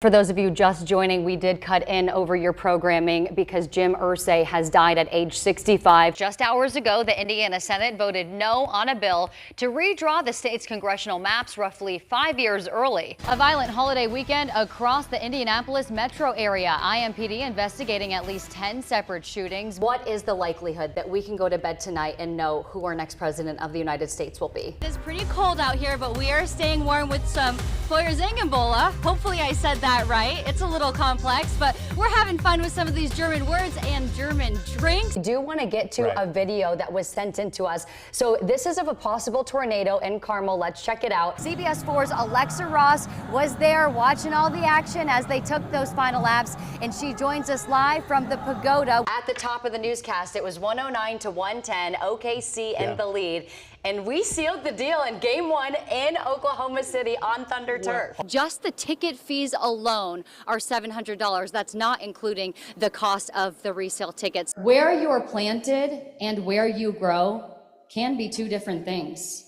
For those of you just joining, we did cut in over your programming because Jim Irsay has died at age 65. Just hours ago, the Indiana Senate voted no on a bill to redraw the state's congressional maps roughly 5 years early. A violent holiday weekend across the Indianapolis metro area. IMPD investigating at least 10 separate shootings. What is the likelihood that we can go to bed tonight and know who our next president of the United States will be? It's pretty cold out here, but we are staying warm with some Feuerzangenbowle. Hopefully I said that right. It's a little complex, but we're having fun with some of these German words and German drinks. I do want to get to a video that was sent in to us. So this is of a possible tornado in Carmel. Let's check it out. CBS 4's Alexa Ross was there watching all the action as they took those final laps, and she joins us live from the pagoda. At the top of the newscast, it was 109 to 110, OKC in the lead. And we sealed the deal in Game 1 in Oklahoma City on Thunder Turf. Just the ticket fees alone are $700. That's not including the cost of the resale tickets. Where you are planted and where you grow can be two different things,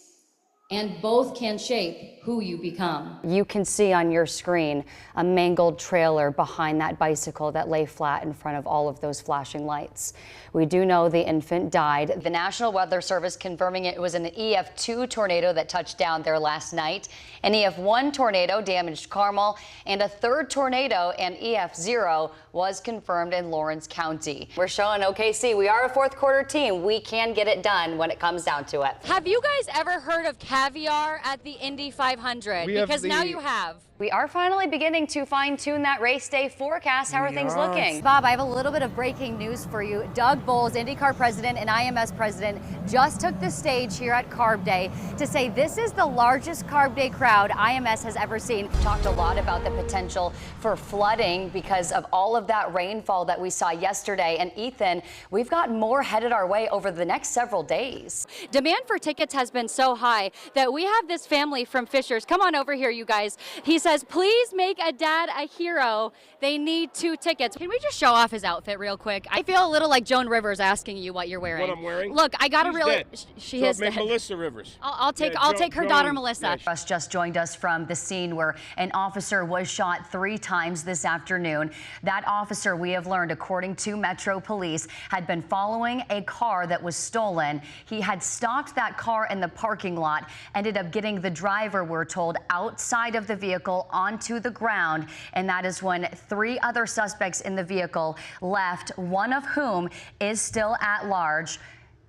and both can shape who you become. You can see on your screen a mangled trailer behind that bicycle that lay flat in front of all of those flashing lights. We do know the infant died. The National Weather Service confirming it was an EF2 tornado that touched down there last night. An EF1 tornado damaged Carmel, and a third tornado, an EF0, was confirmed in Lawrence County. We're showing OKC. We are a fourth quarter team. We can get it done when it comes down to it. Have you guys ever heard of caviar at the Indy 500? Because now you have. We are finally beginning to fine-tune that race day forecast. How are things looking? Bob, I have a little bit of breaking news for you. Doug Bowles, IndyCar president and IMS president, just took the stage here at Carb Day to say this is the largest Carb Day crowd IMS has ever seen. Talked a lot about the potential for flooding because of all of that rainfall that we saw yesterday. And Ethan, we've got more headed our way over the next several days. Demand for tickets has been so high that we have this family from Fishers. Come on over here, you guys. He says, please make a dad a hero. They need 2 tickets. Can we just show off his outfit real quick? I feel a little like Joan Rivers asking you what you're wearing. What I'm wearing? Look, I got to really. Dead. She so is make dead. Melissa Rivers. I'll take her daughter Melissa. Yeah, Russ just joined us from the scene where an officer was shot 3 times this afternoon. That officer, we have learned, according to Metro Police, had been following a car that was stolen. He had stalked that car in the parking lot, ended up getting the driver, we're told, outside of the vehicle onto the ground, and that is when 3 other suspects in the vehicle left, one of whom is still at large.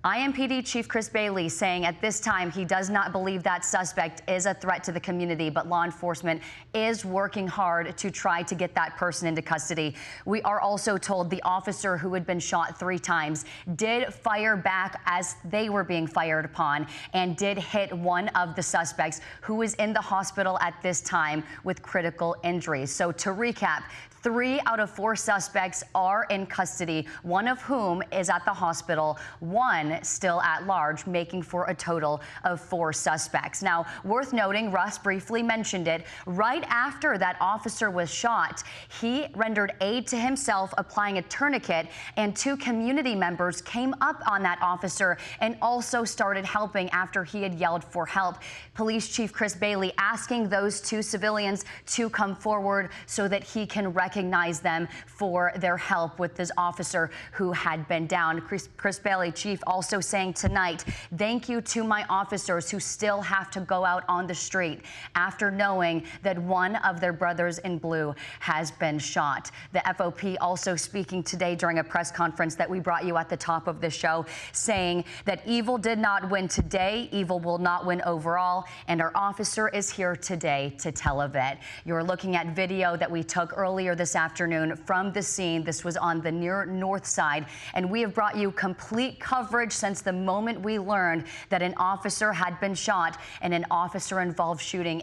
IMPD Chief Chris Bailey saying at this time he does not believe that suspect is a threat to the community, but law enforcement is working hard to try to get that person into custody. We are also told the officer who had been shot 3 times did fire back as they were being fired upon and did hit one of the suspects who is in the hospital at this time with critical injuries. So to recap, 3 out of 4 suspects are in custody, one of whom is at the hospital, 1 still at large, making for a total of 4 suspects. Now, worth noting, Russ briefly mentioned it, right after that officer was shot, he rendered aid to himself, applying a tourniquet, and 2 community members came up on that officer and also started helping after he had yelled for help. Police Chief Chris Bailey asking those 2 civilians to come forward so that he can recognize them for their help with this officer who had been down. Chris Bailey, Chief, also saying tonight, thank you to my officers who still have to go out on the street after knowing that one of their brothers in blue has been shot. The FOP also speaking today during a press conference that we brought you at the top of the show, saying that evil did not win today, evil will not win overall, and our officer is here today to tell of it. You're looking at video that we took earlier this afternoon from the scene. This was on the near north side, and we have brought you complete coverage since the moment we learned that an officer had been shot and an officer-involved shooting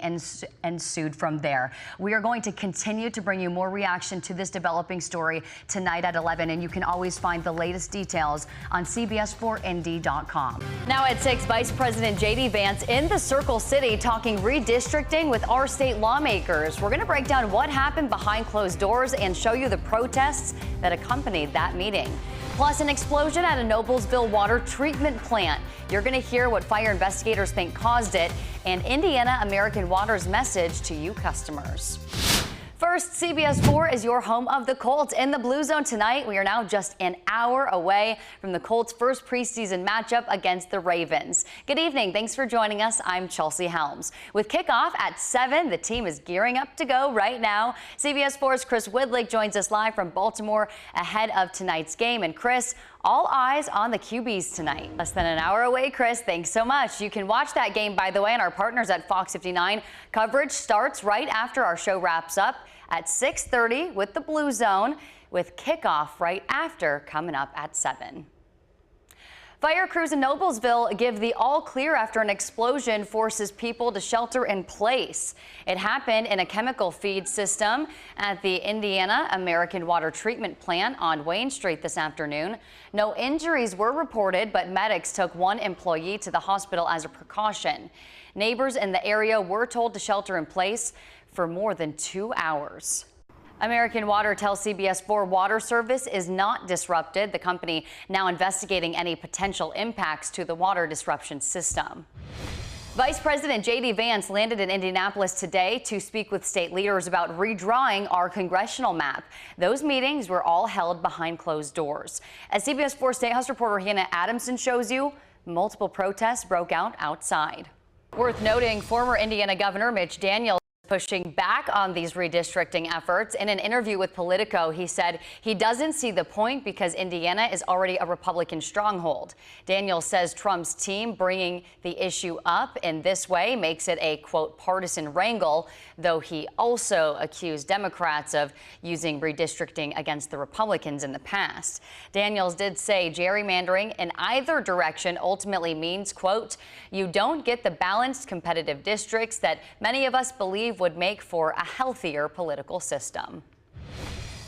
ensued from there. We are going to continue to bring you more reaction to this developing story tonight at 11, and you can always find the latest details on CBS4ND.com. Now at 6, Vice President J.D. Vance in the Circle City talking redistricting with our state lawmakers. We're going to break down what happened behind closed doors and show you the protests that accompanied that meeting. Plus, an explosion at a Noblesville water treatment plant. You're going to hear what fire investigators think caused it, and Indiana American Water's message to you customers. First, CBS 4 is your home of the Colts in the Blue Zone tonight. We are now just an hour away from the Colts' first preseason matchup against the Ravens. Good evening. Thanks for joining us. I'm Chelsea Helms. With kickoff at 7, the team is gearing up to go right now. CBS 4's Chris Widlick joins us live from Baltimore ahead of tonight's game. And Chris, all eyes on the QBs tonight. Less than an hour away, Chris. Thanks so much. You can watch that game, by the way, and our partners at Fox 59. Coverage starts right after our show wraps up at 6:30 with the Blue Zone, with kickoff right after coming up at 7. Fire crews in Noblesville give the all clear after an explosion forces people to shelter in place. It happened in a chemical feed system at the Indiana American Water Treatment Plant on Wayne Street this afternoon. No injuries were reported, but medics took one employee to the hospital as a precaution. Neighbors in the area were told to shelter in place for more than 2 hours. American Water tells CBS 4 water service is not disrupted. The company now investigating any potential impacts to the water disruption system. Vice President J.D. Vance landed in Indianapolis today to speak with state leaders about redrawing our congressional map. Those meetings were all held behind closed doors. As CBS 4 State House reporter Hannah Adamson shows you, multiple protests broke out outside. Worth noting, former Indiana Governor Mitch Daniels pushing back on these redistricting efforts. In an interview with Politico, he said he doesn't see the point because Indiana is already a Republican stronghold. Daniels says Trump's team bringing the issue up in this way makes it a, quote, partisan wrangle, though he also accused Democrats of using redistricting against the Republicans in the past. Daniels did say gerrymandering in either direction ultimately means, quote, you don't get the balanced competitive districts that many of us believe would make for a healthier political system.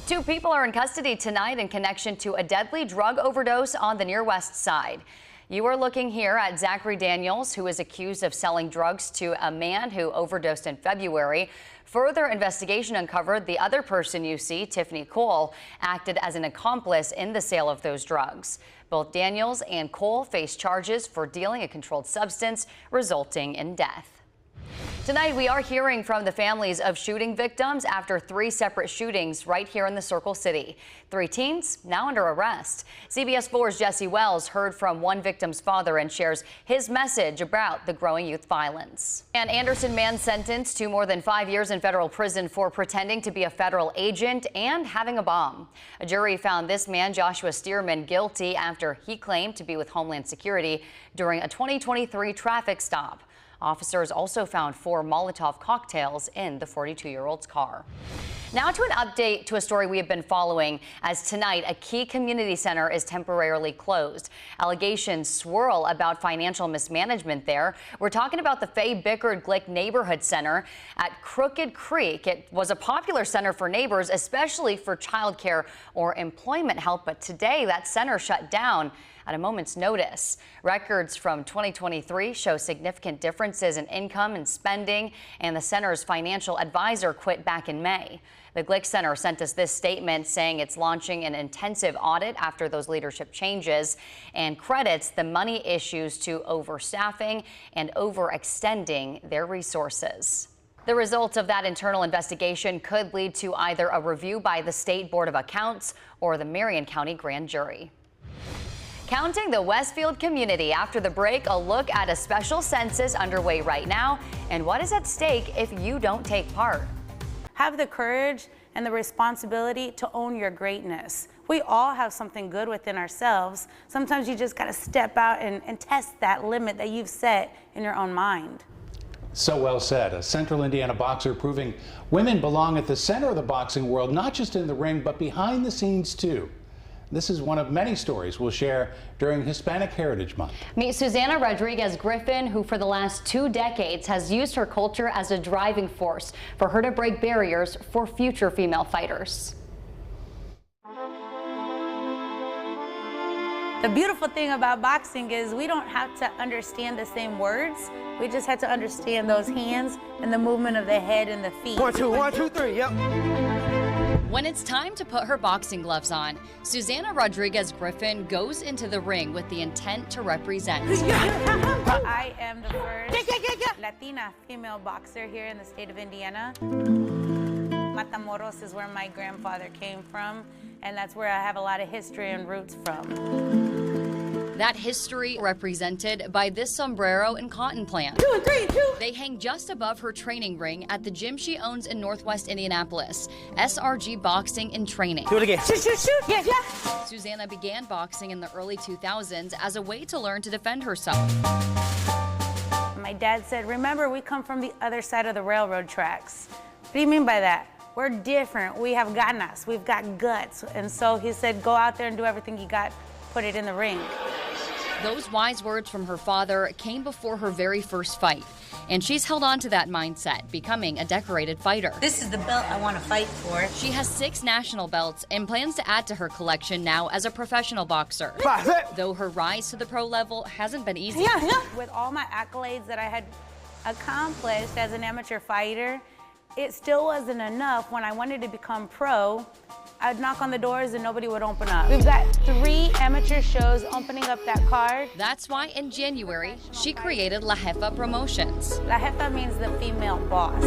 2 people are in custody tonight in connection to a deadly drug overdose on the Near West Side. You are looking here at Zachary Daniels, who is accused of selling drugs to a man who overdosed in February. Further investigation uncovered the other person you see, Tiffany Cole, acted as an accomplice in the sale of those drugs. Both Daniels and Cole face charges for dealing a controlled substance, resulting in death. Tonight, we are hearing from the families of shooting victims after 3 separate shootings right here in the Circle City. 3 teens now under arrest. CBS 4's Jesse Wells heard from one victim's father and shares his message about the growing youth violence. An Anderson man sentenced to more than 5 years in federal prison for pretending to be a federal agent and having a bomb. A jury found this man, Joshua Stearman, guilty after he claimed to be with Homeland Security during a 2023 traffic stop. Officers also found 4 Molotov cocktails in the 42-year-old's car. Now to an update to a story we have been following, as tonight a key community center is temporarily closed. Allegations swirl about financial mismanagement there. We're talking about the Fay Bickard Glick Neighborhood Center at Crooked Creek. It was a popular center for neighbors, especially for childcare or employment help, but today that center shut down at a moment's notice. Records from 2023 show significant differences in income and spending, and the center's financial advisor quit back in May. The Glick Center sent us this statement saying it's launching an intensive audit after those leadership changes and credits the money issues to overstaffing and overextending their resources. The results of that internal investigation could lead to either a review by the State Board of Accounts or the Marion County Grand Jury. Counting the Westfield community after the break, a look at a special census underway right now and what is at stake if you don't take part. Have the courage and the responsibility to own your greatness. We all have something good within ourselves. Sometimes you just got to step out and test that limit that you've set in your own mind. So well said. A Central Indiana boxer proving women belong at the center of the boxing world, not just in the ring, but behind the scenes too. This is one of many stories we'll share during Hispanic Heritage Month. Meet Susana Rodriguez Griffin, who for the last 2 decades has used her culture as a driving force for her to break barriers for future female fighters. The beautiful thing about boxing is we don't have to understand the same words. We just have to understand those hands and the movement of the head and the feet. 1, 2, 1, 2, 3, yep. When it's time to put her boxing gloves on, Susana Rodriguez Griffin goes into the ring with the intent to represent. I am the first Latina female boxer here in the state of Indiana. Matamoros is where my grandfather came from, and that's where I have a lot of history and roots from. That history represented by this sombrero and cotton plant. 2 and 3, 2. They hang just above her training ring at the gym she owns in Northwest Indianapolis, SRG Boxing and Training. Do it again. Shoot, shoot, shoot. Yeah. Susanna began boxing in the early 2000s as a way to learn to defend herself. My dad said, remember, we come from the other side of the railroad tracks. What do you mean by that? We're different. We have ganas. We've got guts. And so he said, go out there and do everything you got. Put it in the ring. Those wise words from her father came before her very first fight, and she's held on to that mindset, becoming a decorated fighter. This is the belt I want to fight for. She has 6 national belts and plans to add to her collection now as a professional boxer. Though her rise to the pro level hasn't been easy. With all my accolades that I had accomplished as an amateur fighter, it still wasn't enough. When I wanted to become pro, I'd knock on the doors and nobody would open up. We've got 3 amateur shows opening up that card. That's why in January, she created La Jefa Promotions. La Jefa means the female boss.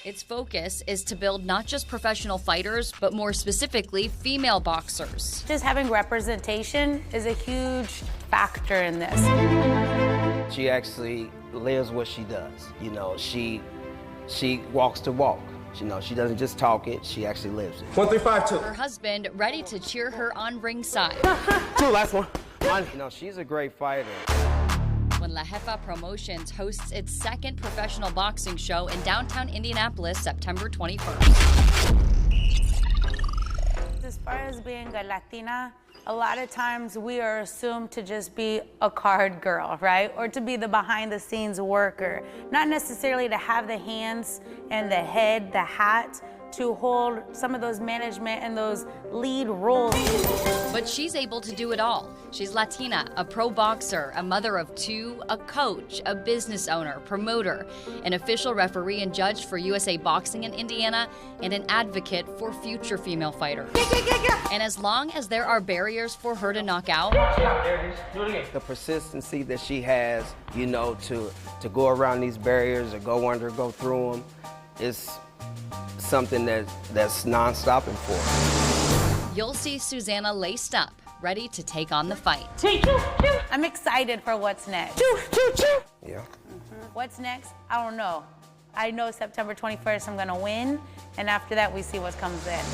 Its focus is to build not just professional fighters, but more specifically, female boxers. Just having representation is a huge factor in this. She actually lives what she does. You know, she walks the walk. You know, she doesn't just talk it, she actually lives it. 1, 3, 5, 2. Her husband ready to cheer her on ringside. 2, last one. You know, she's a great fighter. When La Jefa Promotions hosts its 2nd professional boxing show in downtown Indianapolis, September 21st. As far as being a Latina, a lot of times we are assumed to just be a card girl, right? Or to be the behind the scenes worker. Not necessarily to have the hands and the head, the hat, to hold some of those management and those lead roles. But she's able to do it all. She's Latina, a pro boxer, a mother of 2, a coach, a business owner, promoter, an official referee and judge for USA Boxing in Indiana, and an advocate for future female fighters. And as long as there are barriers for her to knock out, The persistency that she has, you know, to go around these barriers or go under, go through them, is something that's non-stopping for her. you'll see Susanna laced up, ready to take on the fight. I'm excited for what's next. Yeah. What's next? I don't know. I know September 21st I'm gonna win, and after that we see what comes in.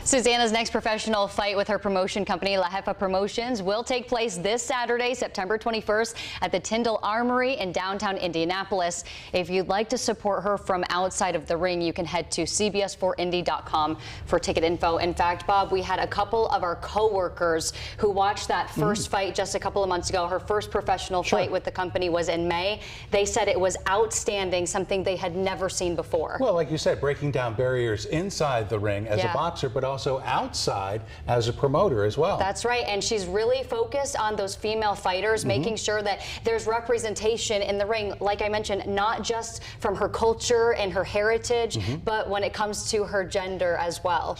Susanna's next professional fight with her promotion company, La Jefa Promotions, will take place this Saturday, September 21st at the Tyndall Armory in downtown Indianapolis. If you'd like to support her from outside of the ring, you can head to cbs4indy.com for ticket info. In fact, Bob, we had a couple of our co-workers who watched that first fight just a couple of months ago. Her first professional fight with the company was in May. They said it was outstanding, something they had never seen before. Well, like you said, breaking down barriers inside the ring as a boxer, but also outside as a promoter as well. That's right, and she's really focused on those female fighters, making sure that there's representation in the ring, like I mentioned, not just from her culture and her heritage, but when it comes to her gender as well.